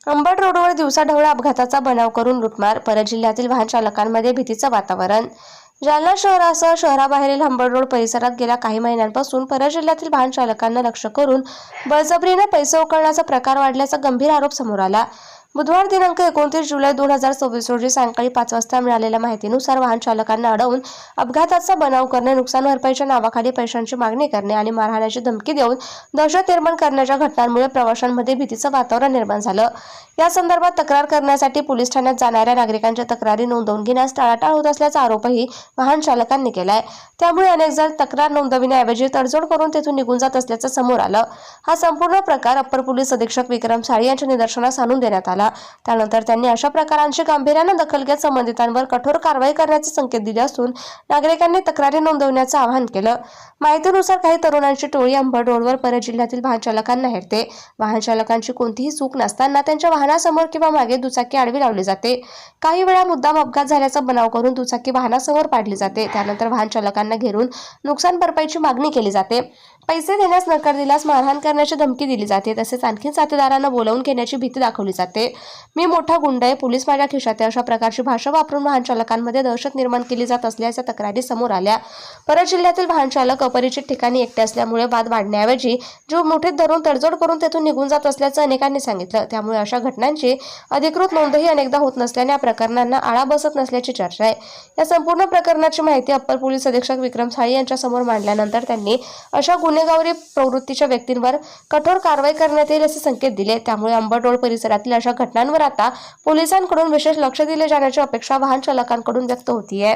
अंबड रोडवर दिवसाढवळ्या अपघाताचा बनाव करून लुटमार. परत जिल्ह्यातील वाहन चालकांमध्ये भीतीचं वातावरण. जालना शहरासह शहराबाहेरील अंबड रोड परिसरात गेल्या काही महिन्यांपासून परत जिल्ह्यातील वाहन चालकांना लक्ष्य करून बळजबरीने पैसे उकळण्याचा प्रकार वाढल्याचा गंभीर आरोप समोर आला. बुधवार दिनांक 29 जुलै 2024 रोजी सायंकाळी 5 वाजता मिळालेल्या माहितीनुसार वाहन चालकांना अडवून अपघाताचा बनाव करणे, नुकसान भरपाईच्या नावाखाली पैशांची मागणी करणे आणि मारहाणाची धमकी देऊन दहशत निर्माण करण्याच्या घटनांमुळे प्रवाशांमध्ये भीतीचं वातावरण निर्माण झालं. या संदर्भात तक्रार करण्यासाठी पोलीस ठाण्यात जाणाऱ्या नागरिकांच्या तक्रारी नोंदवून घेण्यास टाळाटाळ होत असल्याचा आरोपही वाहन चालकांनी केलाय. त्यामुळे अनेक जण तक्रार नोंदविण्याऐवजी तडजोड करून तेथून निघून जात असल्याचं समोर आलं. हा संपूर्ण प्रकार अप्पर पोलीस अधीक्षक विक्रम साळी यांच्या निदर्शनास आणून देण्यात आला. त्यानंतर त्यांनी अशा प्रकारांची गांभीर्यानं दखल घेत संबंधितांवर कठोर कारवाई करण्याचे संकेत दिले असून नागरिकांनी तक्रारी नोंदवण्याचं आवाहन केलं. माहितीनुसार काही तरुणांची टोळी अंबड रोडवर परत जिल्ह्यातील वाहन चालकांना हेरते. वाहन चालकांची कोणतीही चूक नसताना त्यांच्या वाहनासमोर किंवा मागे दुचाकी आडवी लावली जाते. काही वेळा मुद्दाम अपघात झाल्याचा बनाव करून दुचाकी वाहनासमोर पाडली जाते. त्यानंतर वाहन चालकांना घेरून नुकसान भरपाईची मागणी केली जाते. पैसे देण्यास नकार दिल्यास मारहाण करण्याची धमकी दिली जाते. तसेच आणखी साथीदारांना बोलावून घेण्याची भीती दाखवली जाते. मी मोठा गुंड आहे, पोलीस माझ्या खिशात आहे, अशा प्रकारची भाषा वापरून वाहन चालकांमध्ये दहशत निर्माण केली जात असल्याच्या तक्रारी समोर आल्या. परत जिल्ह्यातील वाहन चालक अपरिचित ठिकाणी एकटे असल्यामुळे वाद वाढण्याऐवजी जीव मुठीत धरून तडजोड करून तेथून निघून जात असल्याचं अनेकांनी सांगितलं. त्यामुळे अशा घटनांची अधिकृत नोंदही अनेकदा होत नसल्याने या प्रकरणांना आळा बसत नसल्याची चर्चा आहे. या संपूर्ण प्रकरणाची माहिती अप्पर पोलीस अधीक्षक विक्रम साळी यांच्या समोर मांडल्यानंतर त्यांनी अशा गुन्हेगारी प्रवृत्तीच्या व्यक्तींवर कठोर कारवाई करण्यात येईल असे संकेत दिले. त्यामुळे अंबड रोड परिसरातील अशा घटनांवर आता पोलिसांकडून विशेष लक्ष दिले जाण्याची अपेक्षा वाहन चालकांकडून व्यक्त होतीये.